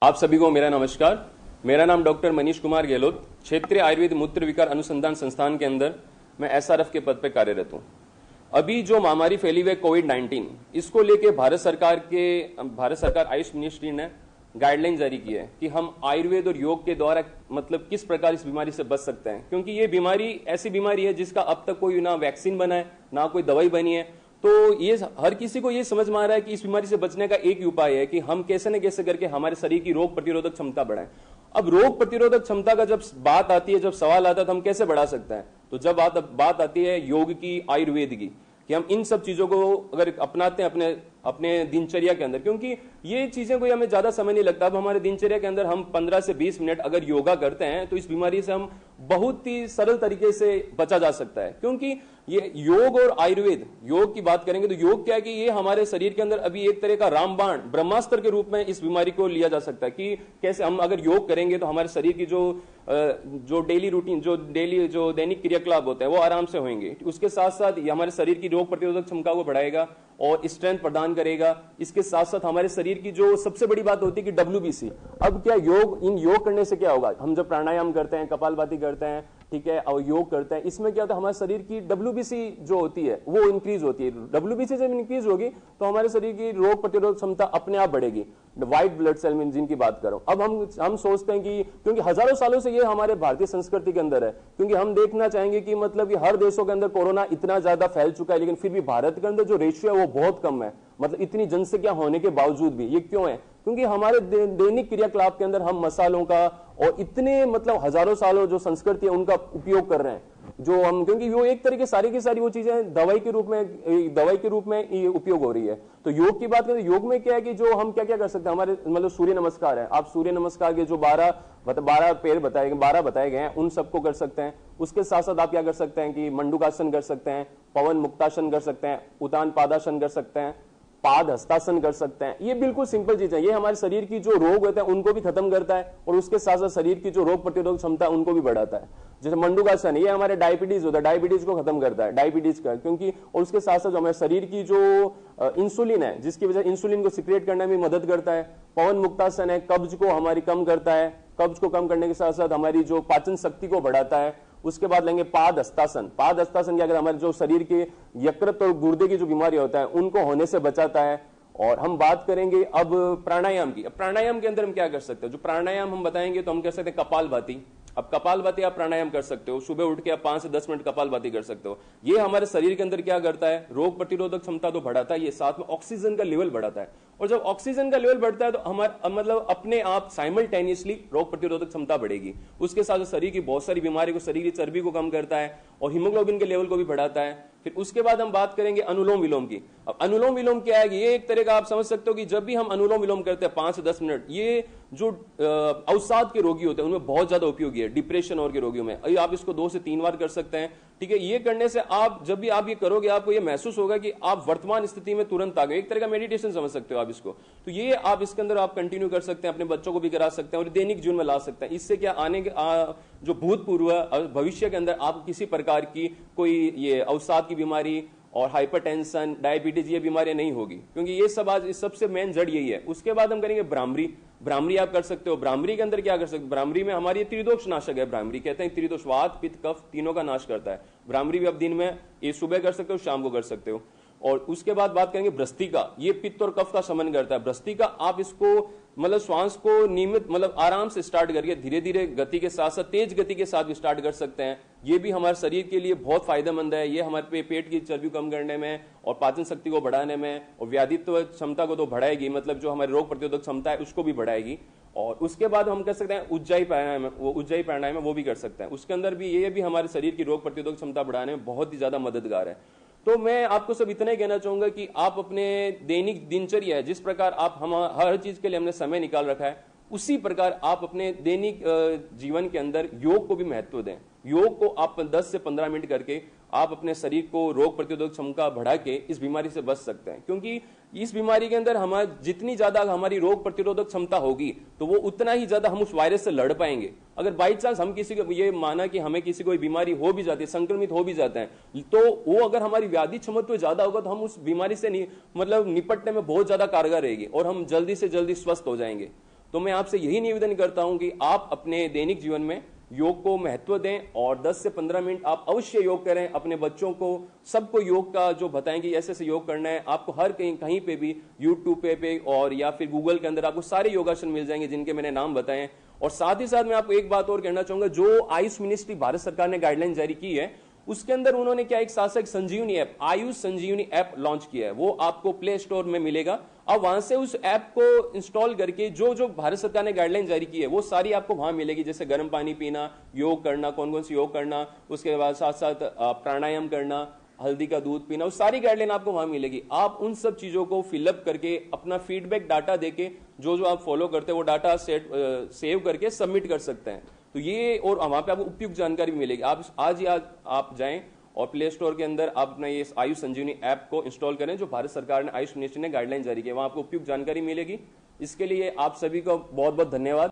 आप सभी को मेरा नमस्कार। मेरा नाम डॉक्टर मनीष कुमार गहलोत, क्षेत्रीय आयुर्वेद मूत्र विकार अनुसंधान संस्थान के अंदर मैं एसआरएफ के पद पर कार्यरत हूं। अभी जो महामारी फैली हुई है कोविड-19, इसको लेके भारत सरकार आयुष मिनिस्ट्री ने गाइडलाइन जारी की है कि हम आयुर्वेद और योग के द्वारा मतलब किस प्रकार इस बीमारी से बच सकते हैं, क्योंकि ये बीमारी ऐसी बीमारी है जिसका अब तक कोई ना वैक्सीन बना है ना कोई दवाई बनी है। तो ये हर किसी को ये समझ में आ रहा है कि इस बीमारी से बचने का एक ही उपाय है कि हम कैसे न कैसे करके हमारे शरीर की रोग प्रतिरोधक क्षमता बढ़ाएं। अब रोग प्रतिरोधक क्षमता का जब बात आती है, जब सवाल आता है तो हम कैसे बढ़ा सकते हैं, तो जब बात आती है योग की, आयुर्वेद की, कि हम इन सब चीजों को अगर अपनाते हैं अपने अपने दिनचर्या के अंदर, क्योंकि ये चीजें कोई हमें ज्यादा समय नहीं लगता। अब हमारे दिनचर्या के अंदर हम 15 से 20 मिनट अगर योगा करते हैं तो इस बीमारी से हम बहुत ही सरल तरीके से बचा जा सकता है। क्योंकि ये योग और आयुर्वेद, योग की बात करेंगे तो योग क्या है कि ये हमारे शरीर के अंदर अभी एक तरह का रामबाण, ब्रह्मास्त्र के रूप में इस बीमारी को लिया जा सकता है कि कैसे हम अगर योग करेंगे तो हमारे शरीर की जो डेली रूटीन, जो दैनिक क्रियाकलाप होते हैं वो आराम से होंगे। उसके साथ साथ ये हमारे शरीर की रोग प्रतिरोधक क्षमता को बढ़ाएगा और स्ट्रेंथ प्रदान करेगा। इसके साथ साथ हमारे शरीर की जो सबसे बड़ी बात होती है कि WBC, अब क्या योग करने से क्या होगा, हम जब प्राणायाम करते हैं, कपालभाति करते हैं, ठीक है, और योग करते हैं, इसमें क्या होता है हमारे शरीर की WBC जो होती है वो इंक्रीज होती है। WBC जब इंक्रीज होगी तो हमारे शरीर की रोग प्रतिरोधक क्षमता अपने आप बढ़ेगी। व्हाइट ब्लड सेल में जिनकी बात करो, अब हम सोचते हैं कि क्योंकि हजारों सालों से ये हमारे भारतीय संस्कृति के अंदर है, क्योंकि हम देखना चाहेंगे कि मतलब कि हर देशों के अंदर कोरोना इतना ज्यादा फैल चुका है, लेकिन फिर भी भारत के अंदर जो रेशियो है वो बहुत कम है। मतलब इतनी जनसंख्या होने के बावजूद भी ये क्यों है? क्योंकि हमारे दैनिक क्रियाकलाप के अंदर हम मसालों का और इतने मतलब हजारों सालों जो संस्कृति है उनका उपयोग कर रहे हैं, जो हम, क्योंकि वो एक तरीके सारी की सारी वो चीजें दवाई के रूप में ये उपयोग हो रही है। तो योग की बात करें, योग में क्या है कि जो हम क्या क्या कर सकते हैं, हमारे मतलब सूर्य नमस्कार है, आप सूर्य नमस्कार के जो 12 पैर बताए गए हैं उन सबको कर सकते हैं। उसके साथ साथ आप क्या कर सकते हैं कि मंडूकासन कर सकते हैं, पवन मुक्तासन कर सकते हैं, उतान पादासन कर सकते हैं, पाद हस्तासन कर सकते हैं। ये बिल्कुल सिंपल चीज है, ये हमारे शरीर की जो रोग होते हैं उनको भी खत्म करता है और उसके साथ साथ शरीर की जो रोग प्रतिरोधक क्षमता उनको भी बढ़ाता है। जैसे मंडूकासन, ये हमारे डायबिटीज होता है, डायबिटीज को खत्म करता है, डायबिटीज का, क्योंकि और उसके साथ साथ हमारे शरीर की जो इंसुलिन है, जिसकी वजह इंसुलिन को सिक्रिएट करने में मदद करता है। पवन मुक्तासन है, कब्ज को हमारी कम करता है, कब्ज को कम करने के साथ साथ हमारी जो पाचन शक्ति को बढ़ाता है। उसके बाद लेंगे पाद हस्तासन। पाद हस्तासन क्या करता है, हमारे जो शरीर के यकृत और गुर्दे की जो बीमारी होता है उनको होने से बचाता है। और हम बात करेंगे अब प्राणायाम की। अब प्राणायाम के अंदर हम क्या कर सकते हैं, जो प्राणायाम हम बताएंगे तो हम कर सकते हैं कपालभाति। अब कपालभाति आप प्राणायाम कर सकते हो, सुबह उठ के आप 5 से 10 मिनट कपालभाति कर सकते हो। ये हमारे शरीर के अंदर क्या करता है, रोग प्रतिरोधक क्षमता तो बढ़ाता है, ये साथ में ऑक्सीजन का लेवल बढ़ाता है। और जब ऑक्सीजन का लेवल बढ़ता है तो हमारा मतलब अपने आप साइमल्टेनियसली रोग प्रतिरोधक क्षमता बढ़ेगी। उसके साथ शरीर की बहुत सारी बीमारी को, शरीर की चर्बी को कम करता है और हीमोग्लोबिन के लेवल को भी बढ़ाता है। फिर उसके बाद हम बात करेंगे अनुलोम विलोम की। अब अनुलोम विलोम क्या है, ये एक तरह का आप समझ सकते हो कि जब भी हम अनुलोम विलोम करते हैं 5 से 10 मिनट, ये जो अवसाद के रोगी होते हैं उनमें बहुत ज्यादा उपयोगी है, डिप्रेशन और के रोगियों में। आप इसको 2 से 3 बार कर सकते हैं, ठीक है। ये करने से आप जब भी आप ये करोगे आपको ये महसूस होगा कि आप वर्तमान स्थिति में तुरंत आ गए, एक तरह का मेडिटेशन समझ सकते हो आप इसको। तो ये आप इसके अंदर आप कंटिन्यू कर सकते हैं, अपने बच्चों को भी करा सकते हैं और दैनिक जीवन में ला सकते हैं। इससे क्या जो भूतपूर्व भविष्य के अंदर आप किसी प्रकार की कोई ये अवसाद की बीमारी और हाइपरटेंशन, डायबिटीज, ये बीमारियां नहीं होगी, क्योंकि ये सब आज इस सबसे मेन जड़ यही है। उसके बाद हम करेंगे भ्रामरी आप कर सकते हो। भ्रामरी के अंदर क्या कर सकते हो, भ्रामरी में हमारी त्रिदोष नाशक है। भ्रामरी कहते हैं त्रिदोष, वात पित्त कफ तीनों का नाश करता है। भ्रामरी भी आप दिन में ये सुबह कर सकते हो, शाम को कर सकते हो। और उसके बाद बात करेंगे भ्रस्तिका, ये पित्त और कफ का समन करता है। भ्रस्तिका आप इसको मतलब श्वास को नियमित मतलब आराम से स्टार्ट करके धीरे धीरे गति के साथ साथ तेज गति के साथ भी स्टार्ट कर सकते हैं। ये भी हमारे शरीर के लिए बहुत फायदेमंद है। ये हमारे पेट की चर्बी कम करने में और पाचन शक्ति को बढ़ाने में और व्याधित्व क्षमता को तो बढ़ाएगी, मतलब जो हमारी रोग प्रतिरोधक क्षमता है उसको भी बढ़ाएगी। और उसके बाद हम कर सकते हैं उज्जाई प्राणायाम, वो भी कर सकते हैं। उसके अंदर भी ये भी हमारे शरीर की रोग प्रतिरोधक क्षमता बढ़ाने में बहुत ही ज्यादा मददगार है। तो मैं आपको सब इतना ही कहना चाहूंगा कि आप अपने दैनिक दिनचर्या, जिस प्रकार आप हम हर चीज के लिए हमने समय निकाल रखा है, उसी प्रकार आप अपने दैनिक जीवन के अंदर योग को भी महत्व दें। योग को आप 10 से 15 मिनट करके आप अपने शरीर को रोग प्रतिरोधक क्षमता बढ़ा के इस बीमारी से बच सकते हैं। क्योंकि इस बीमारी के अंदर हमारी जितनी ज्यादा हमारी रोग प्रतिरोधक क्षमता होगी तो वो उतना ही ज्यादा हम उस वायरस से लड़ पाएंगे। अगर बाई चांस हम किसी को ये माना कि हमें किसी कोई बीमारी हो भी जाती है, संक्रमित हो भी जाते हैं, तो वो अगर हमारी व्याधि क्षमता ज्यादा होगा तो हम उस बीमारी से मतलब निपटने में बहुत ज्यादा कारगर रहेगी और हम जल्दी से जल्दी स्वस्थ हो जाएंगे। तो मैं आपसे यही निवेदन करता हूं कि आप अपने दैनिक जीवन में योग को महत्व दें और 10 से 15 मिनट आप अवश्य योग करें। अपने बच्चों को सबको योग का जो बताएंगे ऐसे ऐसे योग करना है, आपको हर कहीं पे भी यूट्यूब पे और या फिर गूगल के अंदर आपको सारे योगासन मिल जाएंगे जिनके मैंने नाम बताए। और साथ ही साथ मैं आपको एक बात और कहना चाहूंगा, जो आयुष मिनिस्ट्री भारत सरकार ने गाइडलाइन जारी की है उसके अंदर उन्होंने क्या एक शासक संजीवनी ऐप, आयुष संजीवनी ऐप लॉन्च किया है। वो आपको प्ले स्टोर में मिलेगा। अब वहां से उस ऐप को इंस्टॉल करके जो जो भारत सरकार ने गाइडलाइन जारी की है वो सारी आपको वहां मिलेगी, जैसे गर्म पानी पीना, योग करना, कौन कौन सी योग करना, उसके बाद साथ साथ प्राणायाम करना, हल्दी का दूध पीना, वो सारी गाइडलाइन आपको वहां मिलेगी। आप उन सब चीजों को फिलअप करके अपना फीडबैक डाटा देके जो जो आप फॉलो करते हैं वो डाटा सेव करके सबमिट कर सकते हैं। तो ये और वहां पे आपको उपयुक्त जानकारी भी मिलेगी। आप आज ही आप जाएं और प्ले स्टोर के अंदर आप अपना ये आयुष संजीवनी ऐप को इंस्टॉल करें जो भारत सरकार ने, आयुष मिनिस्ट्री ने गाइडलाइन जारी की है, वहां आपको उपयुक्त जानकारी मिलेगी। इसके लिए आप सभी को बहुत बहुत धन्यवाद।